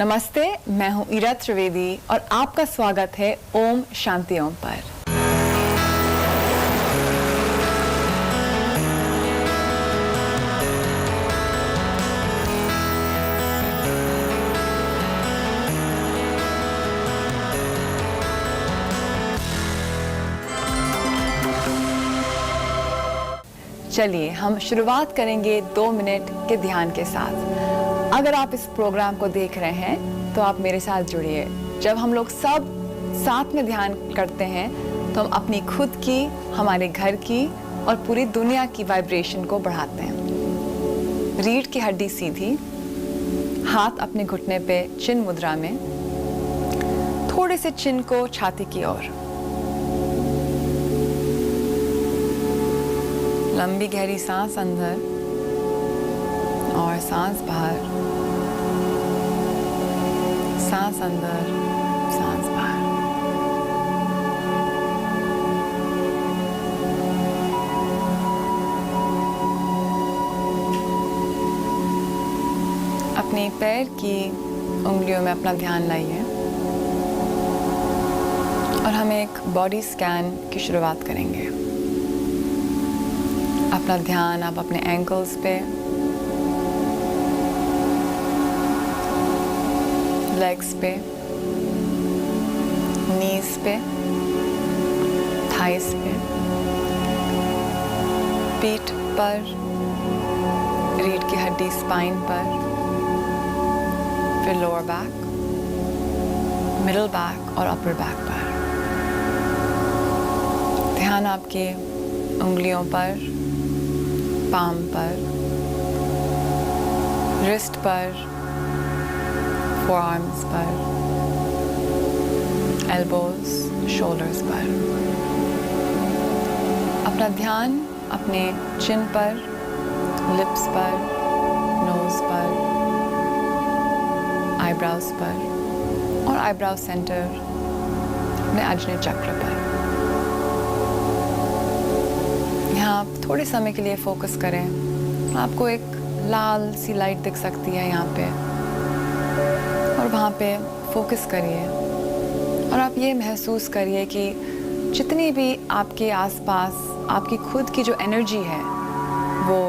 नमस्ते, मैं हूं ईरा त्रिवेदी और आपका स्वागत है ओम शांति ओम पर। चलिए हम शुरुआत करेंगे 2 मिनट के ध्यान के साथ। अगर आप इस प्रोग्राम को देख रहे हैं तो आप मेरे साथ जुड़िए। जब हम लोग सब साथ में ध्यान करते हैं तो हम अपनी खुद की, हमारे घर की और पूरी दुनिया की वाइब्रेशन को बढ़ाते हैं। रीढ़ की हड्डी सीधी, हाथ अपने घुटने पे चिन्ह मुद्रा में, थोड़े से चिन्ह को छाती की ओर। लंबी गहरी सांस अंदर और सांस बाहर, सांस अंदर, सांस बाहर। अपने पैर की उंगलियों में अपना ध्यान लाइए और हम एक बॉडी स्कैन की शुरुआत करेंगे। अपना ध्यान आप अपने एंकल्स पे, लेग्स पे, नीज पे, थाइस पे, पीठ पर, रीढ़ की हड्डी स्पाइन पर, फिर लोअर बैक, मिडिल बैक और अपर बैक पर। ध्यान आपके उंगलियों पर, पाम पर, रिस्ट पर, फोरआर्म्स पर, एल्बोज, शोल्डर्स पर। अपना ध्यान अपने चिन पर, लिप्स पर, नोज पर, आईब्राउज पर और आईब्राउ सेंटर अपने आज्ञा चक्र पर। यहाँ आप थोड़े समय के लिए फोकस करें। आपको एक लाल सी लाइट दिख सकती है यहाँ पे, और वहाँ पे फोकस करिए और आप ये महसूस करिए कि जितनी भी आपके आसपास आपकी खुद की जो एनर्जी है वो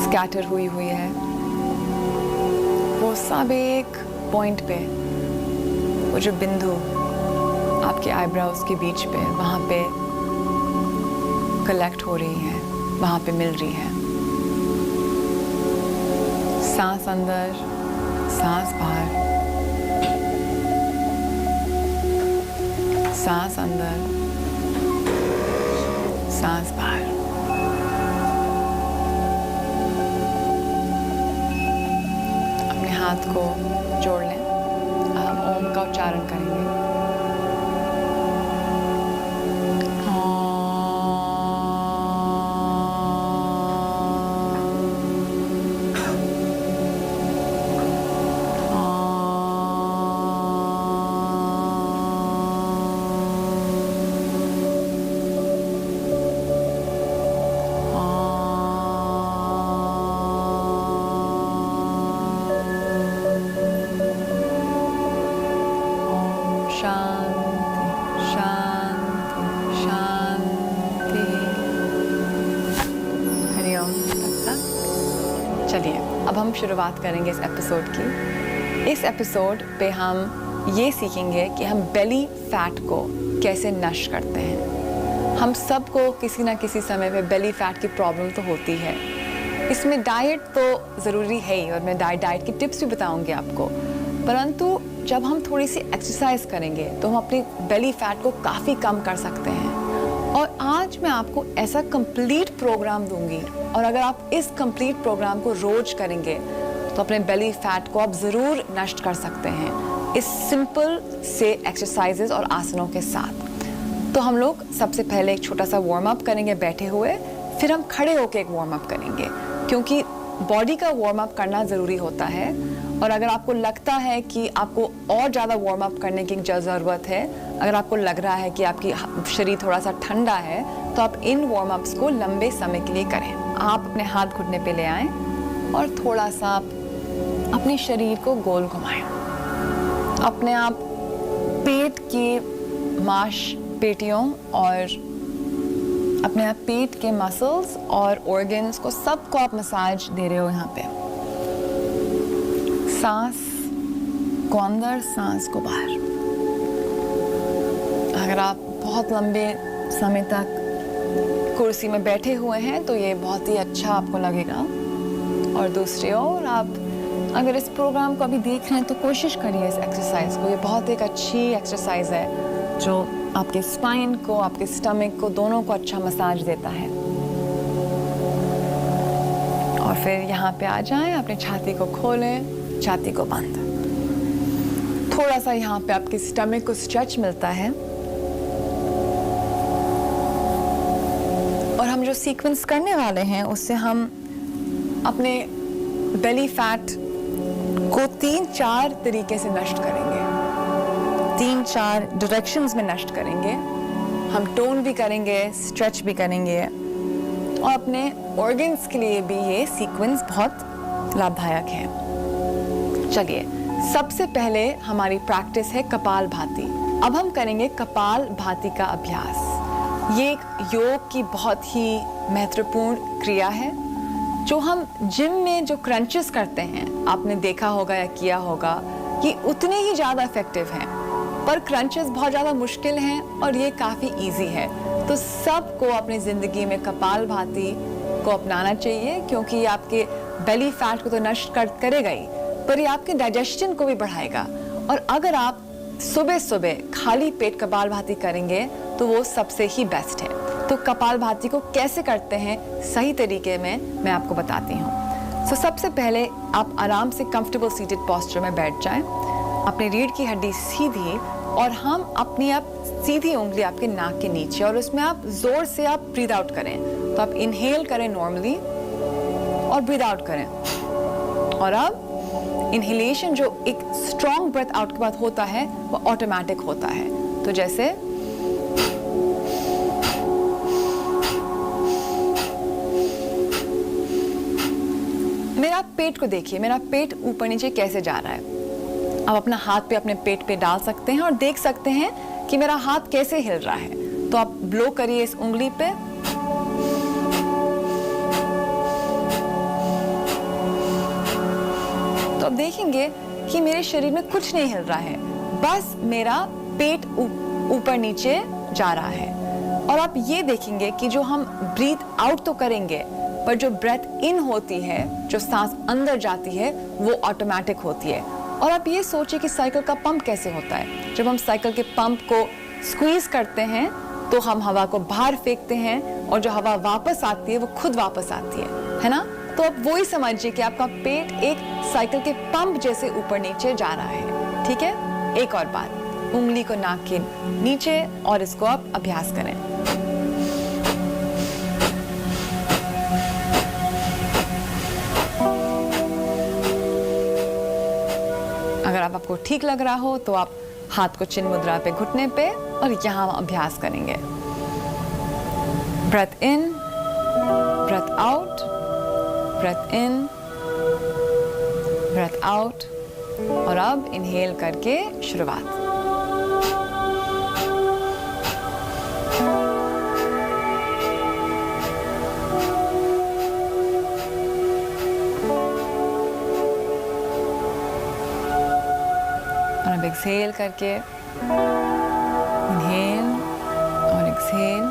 स्कैटर हुई है, वो सब एक पॉइंट पे, वो जो बिंदु आपके आईब्राउज के बीच पे, वहाँ पे कलेक्ट हो रही है, वहाँ पे मिल रही है। सांस अंदर, सांस बाहर, सांस अंदर, सांस बाहर। अपने हाथ को जोड़ लें। हम ओम का उच्चारण करेंगे। चलिए अब हम शुरुआत करेंगे इस एपिसोड की। इस एपिसोड पे हम ये सीखेंगे कि हम बेली फैट को कैसे नष्ट करते हैं। हम सबको किसी ना किसी समय पे बेली फैट की प्रॉब्लम तो होती है। इसमें डाइट तो ज़रूरी है ही, और मैं डाइट की टिप्स भी बताऊंगी आपको। परंतु जब हम थोड़ी सी एक्सरसाइज करेंगे तो हम अपनी बेली फैट को काफ़ी कम कर सकते हैं। और आज मैं आपको ऐसा कंप्लीट प्रोग्राम दूंगी, और अगर आप इस कंप्लीट प्रोग्राम को रोज करेंगे तो अपने बेली फैट को आप ज़रूर नष्ट कर सकते हैं इस सिंपल से एक्सरसाइजेज और आसनों के साथ। तो हम लोग सबसे पहले एक छोटा सा वार्म अप करेंगे बैठे हुए, फिर हम खड़े होकर एक वार्म अप करेंगे, क्योंकि बॉडी का वार्म अप करना ज़रूरी होता है। और अगर आपको लगता है कि आपको और ज़्यादा वार्म अप करने की ज़रूरत है, अगर आपको लग रहा है कि आपकी शरीर थोड़ा सा ठंडा है, तो आप इन वार्म अप्स को लंबे समय के लिए करें। आप अपने हाथ घुटने पे ले आएं और थोड़ा सा आप अपने शरीर को गोल घुमाएं। अपने आप पेट की मांसपेशियों और अपने आप पेट के मसल्स और ऑर्गन्स को सबको आप मसाज दे रहे हो यहाँ पे। सांस को अंदर, सांस को बाहर। अगर आप बहुत लंबे समय तक कुर्सी में बैठे हुए हैं तो ये बहुत ही अच्छा आपको लगेगा। और दूसरी ओर आप अगर इस प्रोग्राम को अभी देख रहे हैं तो कोशिश करिए इस एक्सरसाइज को। ये बहुत एक अच्छी एक्सरसाइज है जो आपके स्पाइन को, आपके स्टमक को, दोनों को अच्छा मसाज देता है। और फिर यहाँ पे आ जाएं, अपनी छाती को खोलें, छाती को बंद। थोड़ा सा यहाँ पे आपके स्टमक को स्ट्रेच मिलता है। और हम जो सीक्वेंस करने वाले हैं उससे हम अपने बेली फैट को 3-4 तरीके से नष्ट करेंगे, 3-4 डायरेक्शंस में नष्ट करेंगे। हम टोन भी करेंगे, स्ट्रेच भी करेंगे और अपने ऑर्गन्स के लिए भी ये सीक्वेंस बहुत लाभदायक है। चलिए, सबसे पहले हमारी प्रैक्टिस है कपालभाति। अब हम करेंगे कपालभाति का अभ्यास। ये एक योग की बहुत ही महत्वपूर्ण क्रिया है जो हम जिम में जो क्रंचेस करते हैं, आपने देखा होगा या किया होगा, ये उतने ही ज़्यादा इफेक्टिव हैं। पर क्रंचेस बहुत ज़्यादा मुश्किल हैं और ये काफ़ी इजी है। तो सबको अपनी ज़िंदगी में कपालभाति को अपनाना चाहिए क्योंकि ये आपके बेली फैट को तो नष्ट करेगा ही, पर ये आपके डाइजेशन को भी बढ़ाएगा। और अगर आप सुबह सुबह खाली पेट कपालभाति करेंगे तो वो सबसे ही बेस्ट है। तो कपालभाति को कैसे करते हैं सही तरीके में मैं आपको बताती हूँ। तो सबसे पहले आप आराम से कंफर्टेबल सीटेड पोस्चर में बैठ जाएं, अपनी रीढ़ की हड्डी सीधी और हम अपनी आप सीधी उंगली आपके नाक के नीचे और उसमें आप जोर से आप ब्रीद आउट करें। तो आप इनहेल करें नॉर्मली और ब्रीद आउट करें। और अब इनहेलेशन जो एक स्ट्रॉन्ग ब्रेथ आउट के बाद होता है वो ऑटोमेटिक होता है। तो जैसे मेरा पेट को देखिए, मेरा पेट ऊपर नीचे कैसे जा रहा है। आप अपना हाथ पे अपने पेट पे डाल सकते हैं और देख सकते हैं कि मेरा हाथ कैसे हिल रहा है। तो आप ब्लो करिए इस उंगली पे। तो आप देखेंगे कि मेरे शरीर में कुछ नहीं हिल रहा है, बस मेरा पेट ऊपर नीचे जा रहा है। और आप ये देखेंगे कि जो हम ब्रीथ आउट तो करेंगे पर जो ब्रेथ इन होती है, जो सांस अंदर जाती है, वो ऑटोमेटिक होती है। और आप ये सोचिए कि साइकिल का पंप कैसे होता है। जब हम साइकिल के पंप को स्क्वीज करते हैं तो हम हवा को बाहर फेंकते हैं और जो हवा वापस आती है वो खुद वापस आती है ना। तो आप वही समझिए कि आपका पेट एक साइकिल के पंप जैसे ऊपर नीचे जा रहा है। ठीक है, एक और बात, उंगली को नाक के नीचे और इसको आप अभ्यास करें। अगर आपको ठीक लग रहा हो तो आप हाथ को चिन्ह मुद्रा पे, घुटने पे, और यहाँ अभ्यास करेंगे। Breath in, breath out, breath in, breath out. और अब इनहेल करके शुरुआत। और अब एक्सहेल करके इनहेल और एक्सहेल।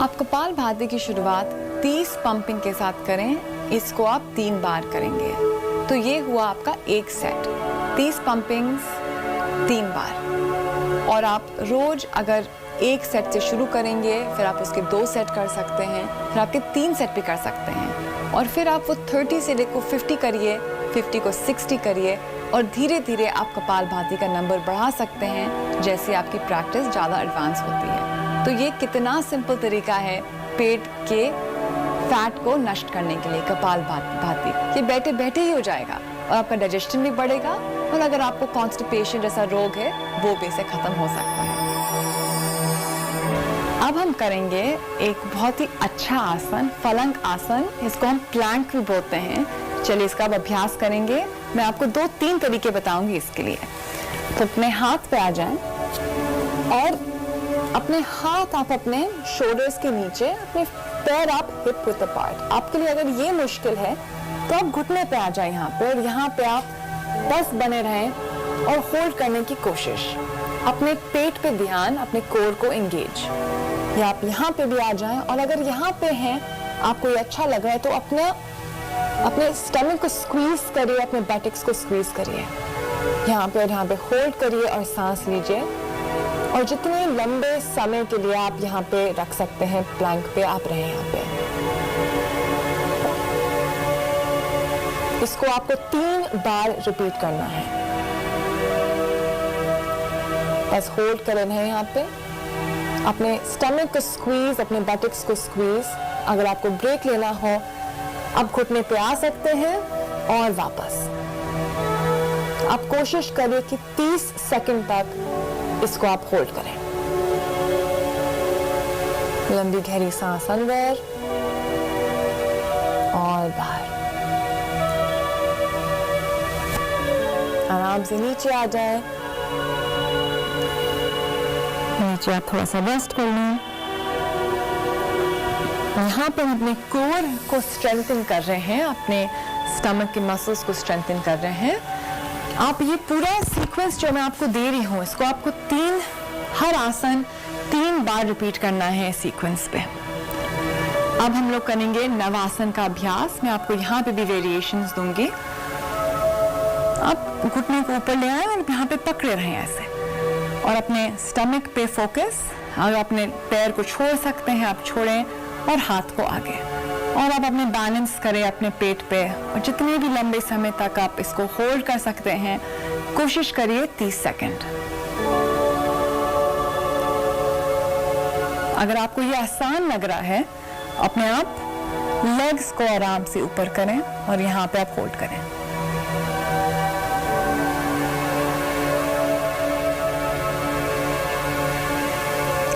आप कपालभाति की शुरुआत 30 पंपिंग के साथ करें। इसको आप 3 बार करेंगे। तो ये हुआ आपका एक सेट, 30 पंपिंग्स 3 बार। और आप रोज अगर एक सेट से शुरू करेंगे, फिर आप उसके 2 सेट कर सकते हैं, फिर आपके 3 सेट भी कर सकते हैं। और फिर आप वो 30 से लेकर 50 करिए, 50 को 60 करिए और धीरे धीरे आप कपालभाति का नंबर बढ़ा सकते हैं जैसे आपकी प्रैक्टिस ज़्यादा एडवांस होती है। तो ये कितना सिंपल तरीका है पेट के फैट को नष्ट करने के लिए, कपालभाति। ये बैठे बैठे ही हो जाएगा और आपका डाइजेशन भी बढ़ेगा। और अगर आपको कॉन्स्टिपेशन जैसा रोग है वो भी इसे खत्म हो सकता है। अब हम करेंगे एक बहुत ही अच्छा आसन, फलंग आसन, इसको हम प्लैंक भी बोलते हैं। चलिए इसका अब अभ्यास करेंगे। मैं आपको 2-3 तरीके बताऊंगी इसके लिए। तो अपने हाथ पे आ जाएं और अपने हाथ आप अपने शोल्डर्स के नीचे, अपने पैर आप हिप विद अपार्ट। आपके लिए अगर ये मुश्किल है तो आप घुटने पे आ जाए यहाँ पे, और यहाँ पे आप बस बने रहें और होल्ड करने की कोशिश। अपने पेट पे ध्यान, अपने कोर को एंगेज। या आप यहाँ पे भी आ जाएं, और अगर यहाँ पे हैं आपको ये अच्छा लग रहा है तो अपने स्टमक को स्क्वीज करिए, अपने बटक्स को स्क्वीज करिए यहाँ पे, और यहाँ पे होल्ड करिए और सांस लीजिए। और जितने लंबे समय के लिए आप यहाँ पे रख सकते हैं प्लैंक पे, आप रहें यहाँ पे। इसको आपको 3 बार रिपीट करना है। बस होल्ड कर रहे हैं यहाँ पे, अपने स्टमक को स्क्वीज, अपने बटक्स को स्क्वीज। अगर आपको ब्रेक लेना हो आप घुटने पे आ सकते हैं और वापस। आप कोशिश करिए कि 30 सेकंड तक इसको आप होल्ड करें। लंबी गहरी सांस अंदर और बाहर। आराम से नीचे आ जाए। नीचे आप थोड़ा सा रेस्ट कर लें। यहाँ पे हम अपने कोर को स्ट्रेंथन कर रहे हैं, अपने स्टमक के मसल्स को स्ट्रेंथन कर रहे हैं। आप ये पूरा सीक्वेंस जो मैं आपको दे रही हूँ, इसको आपको हर आसन 3 बार रिपीट करना है सीक्वेंस पे। अब हम लोग करेंगे नवासन का अभ्यास। मैं आपको यहाँ पे भी वेरिएशंस दूंगी। आप घुटने को ऊपर ले आए और यहाँ पे पकड़े रहें ऐसे, और अपने स्टमक पे फोकस। अगर अपने पैर को छोड़ सकते हैं आप छोड़ें, और हाथ को आगे, और आप अपने बैलेंस करें अपने पेट पे। और जितने भी लंबे समय तक आप इसको होल्ड कर सकते हैं, कोशिश करिए 30 सेकंड। अगर आपको ये आसान लग रहा है, अपने आप लेग्स को आराम से ऊपर करें और यहाँ पे आप होल्ड करें।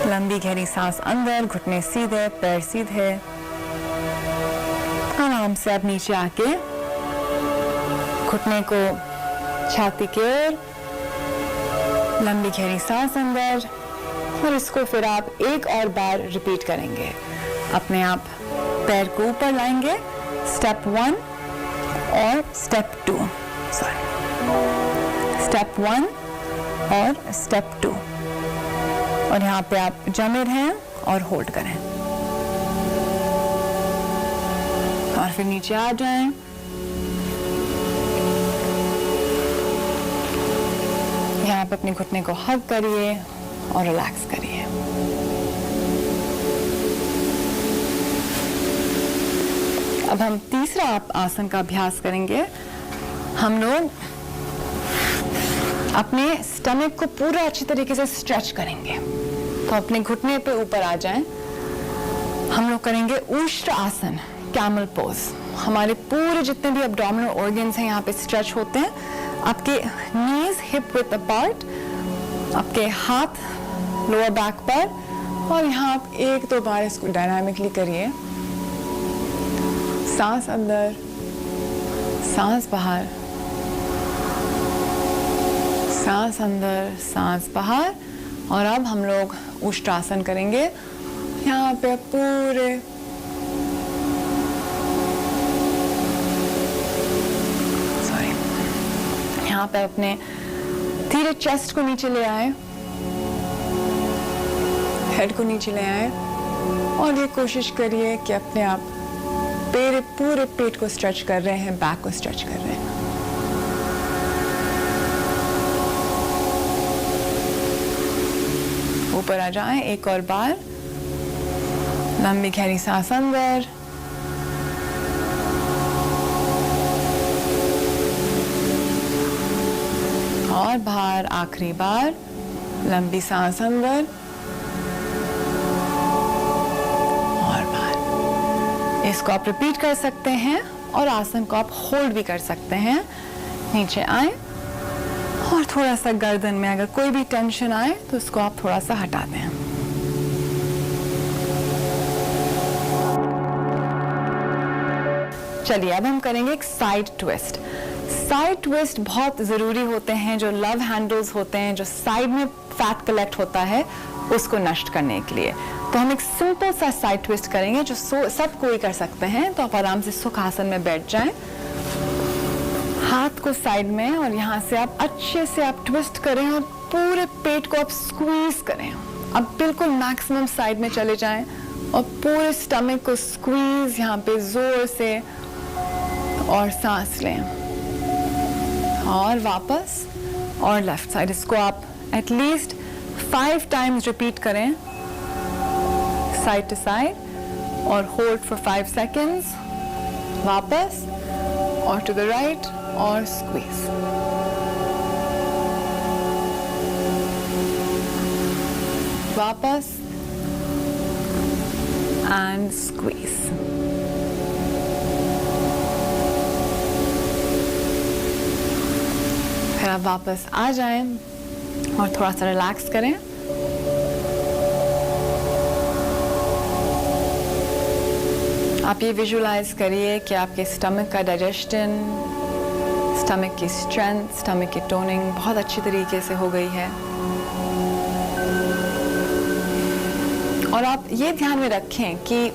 लंबी गहरी सांस अंदर, घुटने सीधे, पैर सीधे। आराम से आप नीचे आके घुटने को छाती की ओर, लंबी गहरी सांस अंदर, और इसको फिर आप एक और बार रिपीट करेंगे। अपने आप पैर को ऊपर लाएंगे, स्टेप 1 और स्टेप 2, स्टेप 1 और स्टेप 2, और यहाँ पे आप जमे रहें और होल्ड करें, और फिर नीचे आ जाएं। यहाँ पे अपने घुटने को हग करिए और रिलैक्स करिए। अब हम तीसरा आसन का अभ्यास करेंगे। हम लोग अपने स्टमक को पूरा अच्छी तरीके से स्ट्रेच करेंगे। तो अपने घुटने पे ऊपर आ जाएं। हम लोग करेंगे ऊष्ट आसन, कैमल पोज। हमारे पूरे जितने भी एब्डोमिनल ऑर्गन्स हैं यहाँ पे स्ट्रेच होते हैं। आपके नीज हिप विद अपार्ट, आपके हाथ लोअर बैक पर, और यहाँ आप 1-2 बार इसको डायनामिकली करिए। सांस अंदर, सांस बाहर, सांस अंदर, सांस बाहर। और अब हम लोग उष्ट्रासन करेंगे। यहाँ पे पूरे यहाँ पे अपने धीरे चेस्ट को नीचे ले आए, हेड को नीचे ले आए, और ये कोशिश करिए कि अपने आप पूरे पेट को स्ट्रेच कर रहे हैं, बैक को स्ट्रेच कर रहे हैं। ऊपर आ जाएं एक और बार। लंबी गहरी सांस अंदर, और बाहर। आखिरी बार, लंबी सांस अंदर और बाहर। इसको आप रिपीट कर सकते हैं, और आसन को आप होल्ड भी कर सकते हैं। नीचे आए, और थोड़ा सा गर्दन में अगर कोई भी टेंशन आए तो उसको आप थोड़ा सा हटा दें। चलिए अब हम करेंगे एक साइड ट्विस्ट। साइड ट्विस्ट बहुत ज़रूरी होते हैं, जो लव हैंडल्स होते हैं, जो साइड में फैट कलेक्ट होता है उसको नष्ट करने के लिए। तो हम एक सिंपल सा साइड ट्विस्ट करेंगे जो सब कोई कर सकते हैं। तो आप आराम से सुखासन में बैठ जाएं, हाथ को साइड में, और यहाँ से आप अच्छे से आप ट्विस्ट करें और पूरे पेट को आप स्क्वीज करें। अब बिल्कुल मैक्सिमम साइड में चले जाएं और पूरे स्टमक को स्क्वीज यहाँ पे जोर से, और सांस लें और वापस, और लेफ्ट साइड। इसको आप एटलीस्ट 5 टाइम्स रिपीट करें साइड टू साइड, और होल्ड फॉर 5 सेकेंड्स, वापस और टू द राइट और स्क्वीज। वापस एंड स्क्वीज। फिर आप वापस आ जाएं और थोड़ा सा रिलैक्स करें। आप ये विजुलाइज करिए कि आपके स्टमक का डाइजेशन, स्टमक की स्ट्रेंथ, स्टमक की टोनिंग बहुत अच्छी तरीके से हो गई है। और आप ये ध्यान में रखें कि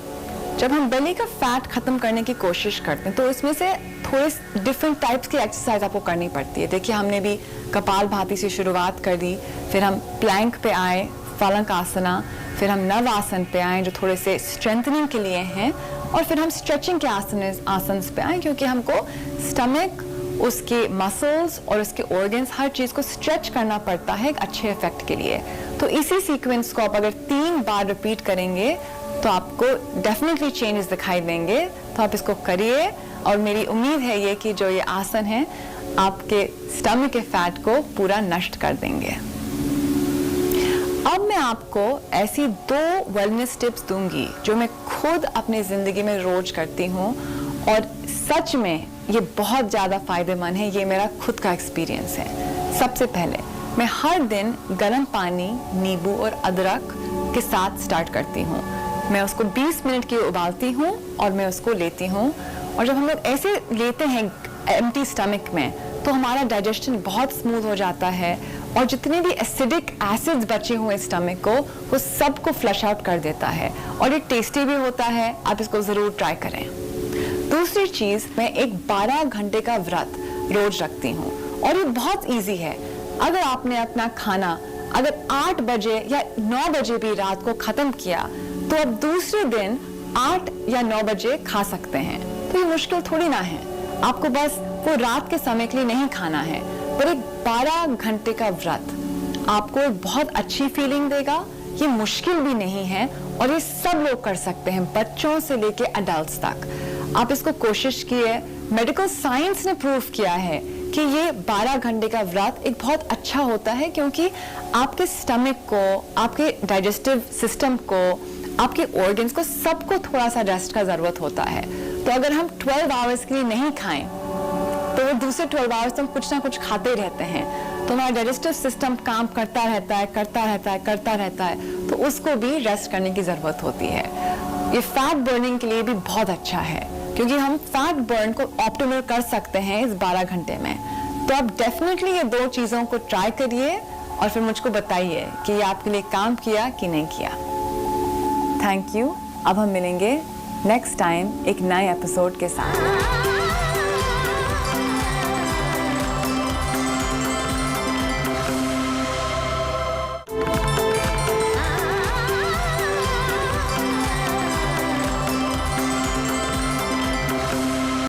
जब हम बेली का फैट खत्म करने की कोशिश करते हैं तो इसमें से थोड़े डिफरेंट टाइप्स की एक्सरसाइज आपको करनी पड़ती है। देखिए, हमने भी कपालभाति से शुरुआत कर दी, फिर हम प्लैंक पे आए, फलक आसना, फिर हम नव आसन पे आए जो थोड़े से स्ट्रेंथनिंग के लिए हैं, और फिर हम स्ट्रेचिंग के आसन पे आए क्योंकि हमको स्टमक, उसके मसल्स और उसके ऑर्गन्स, हर चीज़ को स्ट्रेच करना पड़ता है एक अच्छे इफेक्ट के लिए। तो इसी सीक्वेंस को आप अगर 3 बार रिपीट करेंगे तो आपको डेफिनेटली चेंजेस दिखाई देंगे। तो आप इसको करिए, और मेरी उम्मीद है ये कि जो ये आसन है आपके स्टमक के फैट को पूरा नष्ट कर देंगे। अब मैं आपको ऐसी 2 वेलनेस टिप्स दूंगी जो मैं खुद अपनी ज़िंदगी में रोज करती हूँ, और सच में ये बहुत ज़्यादा फायदेमंद है। ये मेरा खुद का एक्सपीरियंस है। सबसे पहले मैं हर दिन गर्म पानी, नींबू और अदरक के साथ स्टार्ट करती हूँ। मैं उसको 20 मिनट के लिए उबालती हूँ और मैं उसको लेती हूँ। और जब हम लोग ऐसे लेते हैं एम्प्टी स्टमक में तो हमारा डाइजेशन बहुत स्मूथ हो जाता है, और जितने भी एसिडिक एसिड्स बचे हुए स्टमक को वो सबको फ्लश आउट कर देता है, और ये टेस्टी भी होता है। आप इसको ज़रूर ट्राई करें। दूसरी चीज़, मैं एक 12 घंटे का व्रत रोज रखती हूँ, और ये बहुत ईजी है। अगर आपने अपना खाना अगर 8 बजे या 9 बजे भी रात को ख़त्म किया तो अब दूसरे दिन 8 या 9 बजे खा सकते हैं। तो ये मुश्किल थोड़ी ना है, आपको बस वो रात के समय के लिए नहीं खाना है, पर एक 12 घंटे का व्रत आपको एक बहुत अच्छी फीलिंग देगा। ये मुश्किल भी नहीं है, और ये सब लोग कर सकते हैं, बच्चों से लेके अडल्ट्स तक। आप इसको कोशिश कीजिए। मेडिकल साइंस ने प्रूव किया है कि ये 12 घंटे का व्रत एक बहुत अच्छा होता है, क्योंकि आपके स्टमक को, आपके डाइजेस्टिव सिस्टम को, आपके ऑर्गन्स को, सबको थोड़ा सा रेस्ट का जरूरत होता है। तो अगर हम 12 आवर्स के लिए नहीं खाएं तो वो दूसरे 12 आवर्स हम कुछ ना कुछ खाते रहते हैं, तो हमारा डाइजेस्टिव सिस्टम काम करता रहता है, तो उसको भी रेस्ट करने की जरूरत होती है। ये फैट बर्निंग के लिए भी बहुत अच्छा है, क्योंकि हम फैट बर्न को ऑप्टिमल कर सकते हैं इस 12 घंटे में। तो आप डेफिनेटली ये 2 चीज़ों को ट्राई करिए, और फिर मुझको बताइए कि ये आपके लिए काम किया कि नहीं किया। Thank you. अब हम मिलेंगे नेक्स्ट टाइम एक नए एपिसोड के साथ।